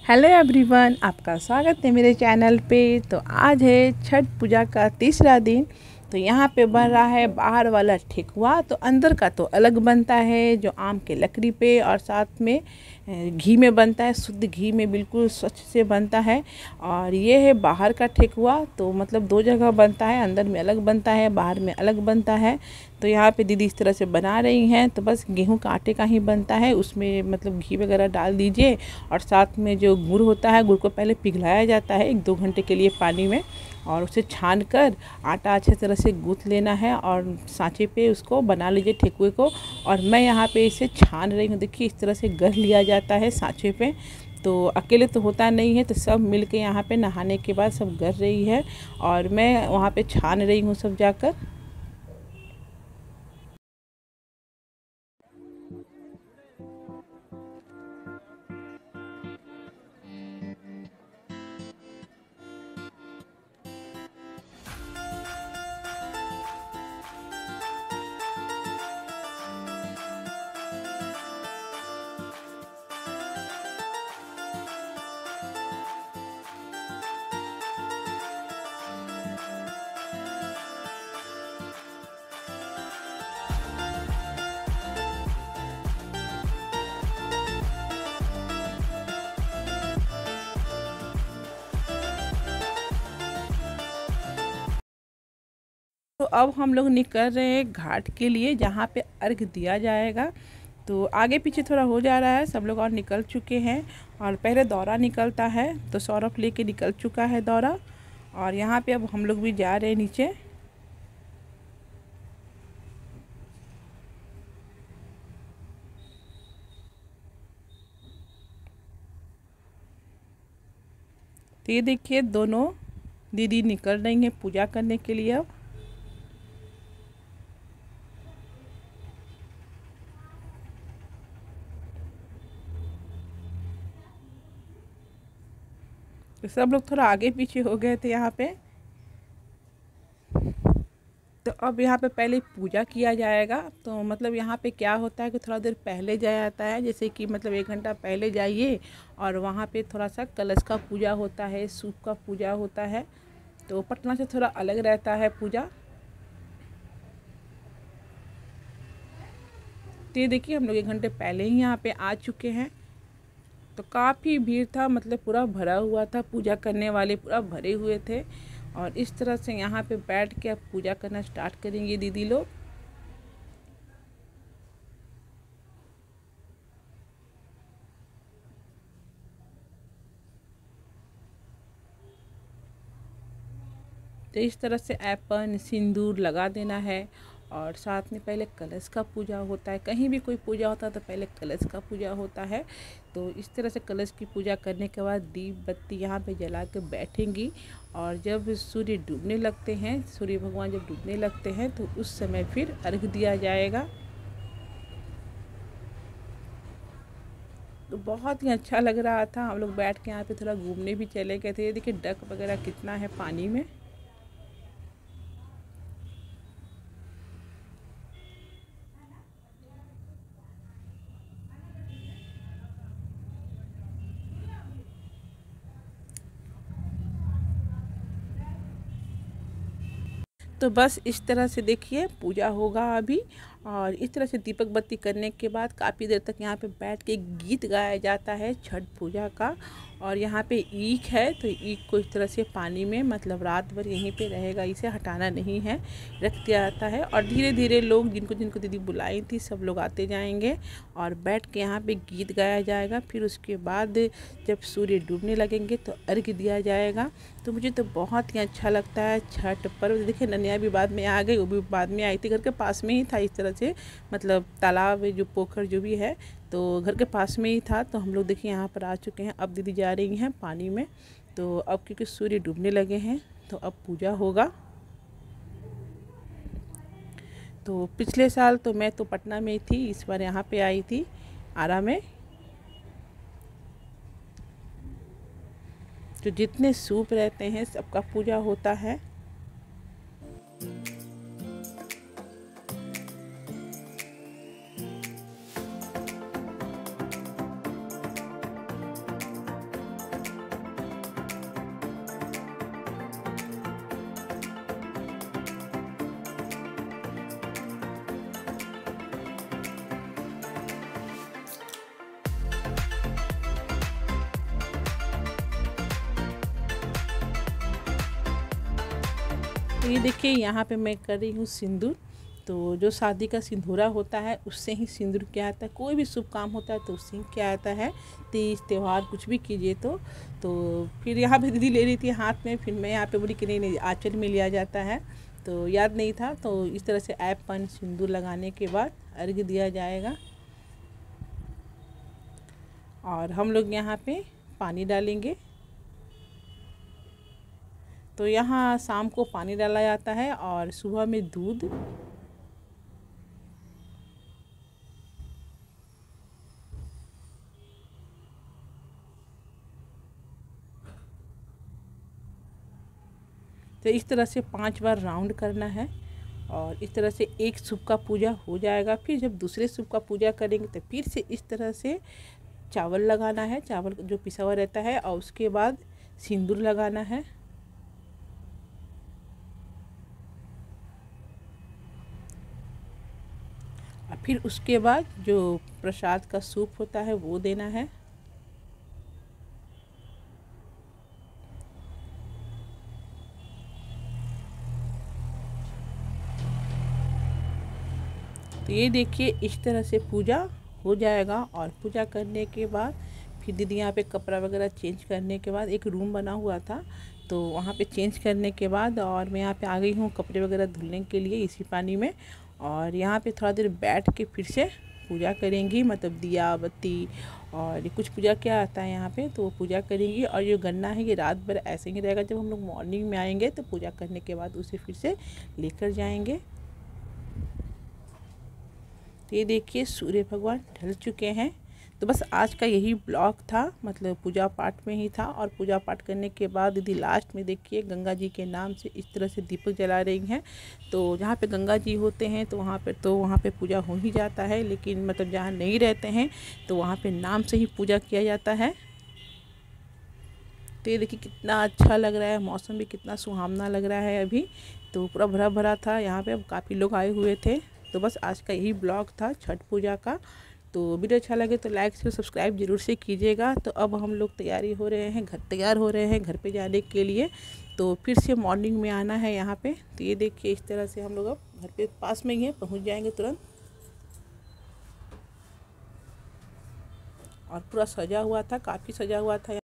Hello everyone, आपका स्वागत है मेरे चैनल पे। तो आज है छठ पूजा का तीसरा दिन। तो यहाँ पे बन रहा है बाहर वाला ठेकुआ, तो अंदर का तो अलग बनता है जो आम के लकड़ी पे और साथ में घी में बनता है। शुद्ध घी में बिल्कुल स्वच्छ से बनता है। और ये है बाहर का ठेकुआ, तो मतलब दो जगह बनता है, अंदर में अलग बनता है, बाहर में अलग बनता है। तो यहाँ पे दीदी इस तरह से बना रही हैं। तो बस गेहूं का आटे का ही बनता है, उसमें मतलब घी वगैरह डाल दीजिए और साथ में जो गुड़ होता है, गुड़ को पहले पिघलाया जाता है 1-2 घंटे के लिए पानी में, और उसे छान कर आटा अच्छे तरह से गूँथ लेना है और सांचे पे उसको बना लीजिए ठेकुए को। और मैं यहाँ पे इसे छान रही हूँ, देखिए इस तरह से गढ़ लिया जाता है सांचे पे। तो अकेले तो होता नहीं है, तो सब मिल के यहाँ पे नहाने के बाद सब गढ़ रही है और मैं वहाँ पे छान रही हूँ सब जाकर। तो अब हम लोग निकल रहे हैं घाट के लिए, जहाँ पे अर्घ दिया जाएगा। तो आगे पीछे थोड़ा हो जा रहा है, सब लोग और निकल चुके हैं। और पहले दौरा निकलता है, तो सौरभ लेके निकल चुका है दौरा। और यहाँ पे अब हम लोग भी जा रहे हैं नीचे। तो ये देखिए दोनों दीदी निकल रही हैं पूजा करने के लिए अब। तो सब लोग थोड़ा आगे पीछे हो गए थे यहाँ पे। तो अब यहाँ पे पहले पूजा किया जाएगा। तो मतलब यहाँ पे क्या होता है कि थोड़ा देर पहले जाया जाता है, जैसे कि मतलब 1 घंटा पहले जाइए और वहाँ पे थोड़ा सा कलश का पूजा होता है, सूप का पूजा होता है। तो पटना से थोड़ा अलग रहता है पूजा। तो ये देखिए हम लोग 1 घंटे पहले ही यहाँ पे आ चुके हैं। तो काफ़ी भीड़ था, मतलब पूरा भरा हुआ था, पूजा करने वाले पूरा भरे हुए थे। और इस तरह से यहाँ पे बैठ के अब पूजा करना स्टार्ट करेंगे दीदी लोग। तो इस तरह से ऐपन सिंदूर लगा देना है। और साथ में पहले कलश का पूजा होता है, कहीं भी कोई पूजा होता है तो पहले कलश का पूजा होता है। तो इस तरह से कलश की पूजा करने के बाद दीप बत्ती यहाँ पे जला के बैठेंगी। और जब सूर्य डूबने लगते हैं, सूर्य भगवान जब डूबने लगते हैं, तो उस समय फिर अर्घ दिया जाएगा। तो बहुत ही अच्छा लग रहा था। हम लोग बैठ के यहाँ पे थोड़ा घूमने भी चले गए थे। ये देखिए डक वगैरह कितना है पानी में। तो बस इस तरह से देखिए पूजा होगा अभी। और इस तरह से दीपक बत्ती करने के बाद काफ़ी देर तक यहाँ पे बैठ के गीत गाया जाता है छठ पूजा का। और यहाँ पे ईख है, तो ईख को इस तरह से पानी में मतलब रात भर यहीं पे रहेगा, इसे हटाना नहीं है, रख दिया जाता है। और धीरे धीरे लोग जिनको जिनको दीदी बुलाई थी सब लोग आते जाएंगे और बैठ के यहाँ पे गीत गाया जाएगा। फिर उसके बाद जब सूर्य डूबने लगेंगे तो अर्घ दिया जाएगा। तो मुझे तो बहुत ही अच्छा लगता है छठ पर्व। देखिए ननिया भी बाद में आ गई, वो भी बाद में आई थी, घर के पास में ही था इस तरह से, मतलब तालाब जो पोखर जो भी है तो घर के पास में ही था। तो हम लोग देखिए यहाँ पर आ चुके हैं। अब दीदी जा रही हैं पानी में। तो अब क्योंकि सूर्य डूबने लगे हैं तो अब पूजा होगा। तो पिछले साल तो मैं तो पटना में ही थी, इस बार यहाँ पे आई थी आरा में। तो जितने सूप रहते हैं सबका पूजा होता है। ये देखिए यहाँ पे मैं कर रही हूँ सिंदूर। तो जो शादी का सिंदूरा होता है उससे ही सिंदूर किया आता है, कोई भी शुभ काम होता है तो उससे ही किया आता है। तीज त्यौहार कुछ भी कीजिए तो फिर यहाँ पे दीदी ले रही थी हाथ में, फिर मैं यहाँ पे बोली कि नहीं नहीं आंचल में लिया जाता है, तो याद नहीं था। तो इस तरह से ऐपन सिंदूर लगाने के बाद अर्घ्य दिया जाएगा। और हम लोग यहाँ पे पानी डालेंगे। तो यहाँ शाम को पानी डाला जाता है और सुबह में दूध। तो इस तरह से 5 बार राउंड करना है और इस तरह से एक शुभ का पूजा हो जाएगा। फिर जब दूसरे शुभ का पूजा करेंगे तो फिर से इस तरह से चावल लगाना है, चावल जो पिसा हुआ रहता है, और उसके बाद सिंदूर लगाना है। और फिर उसके बाद जो प्रसाद का सूप होता है वो देना है। तो ये देखिए इस तरह से पूजा हो जाएगा। और पूजा करने के बाद फिर दीदी यहाँ पे कपड़ा वगैरह चेंज करने के बाद एक रूम बना हुआ था, तो वहाँ पे चेंज करने के बाद और मैं यहाँ पे आ गई हूँ कपड़े वगैरह धुलने के लिए इसी पानी में। और यहाँ पे थोड़ा देर बैठ के फिर से पूजा करेंगी, मतलब दिया बत्ती और कुछ पूजा क्या आता है यहाँ पे, तो वो पूजा करेंगी। और ये गन्ना है ये रात भर ऐसे ही रहेगा, जब हम लोग मॉर्निंग में आएंगे तो पूजा करने के बाद उसे फिर से लेकर जाएंगे। तो ये देखिए सूर्य भगवान ढल चुके हैं। तो बस आज का यही ब्लॉग था, मतलब पूजा पाठ में ही था। और पूजा पाठ करने के बाद दीदी लास्ट में देखिए गंगा जी के नाम से इस तरह से दीपक जला रही हैं। तो जहाँ पे गंगा जी होते हैं तो वहाँ पे पूजा हो ही जाता है, लेकिन मतलब जहाँ नहीं रहते हैं तो वहाँ पे नाम से ही पूजा किया जाता है। तो ये देखिए कितना अच्छा लग रहा है, मौसम भी कितना सुहावना लग रहा है अभी। तो पूरा भरा भरा था यहाँ पे, काफ़ी लोग आए हुए थे। तो बस आज का यही ब्लॉग था छठ पूजा का। तो वीडियो अच्छा लगे तो लाइक शेयर सब्सक्राइब जरूर से कीजिएगा। तो अब हम लोग तैयार हो रहे हैं घर पे जाने के लिए। तो फिर से मॉर्निंग में आना है यहाँ पे। तो ये देखिए इस तरह से हम लोग अब घर पे पास में ही है, पहुँच जाएंगे तुरंत। और पूरा सजा हुआ था, काफ़ी सजा हुआ था।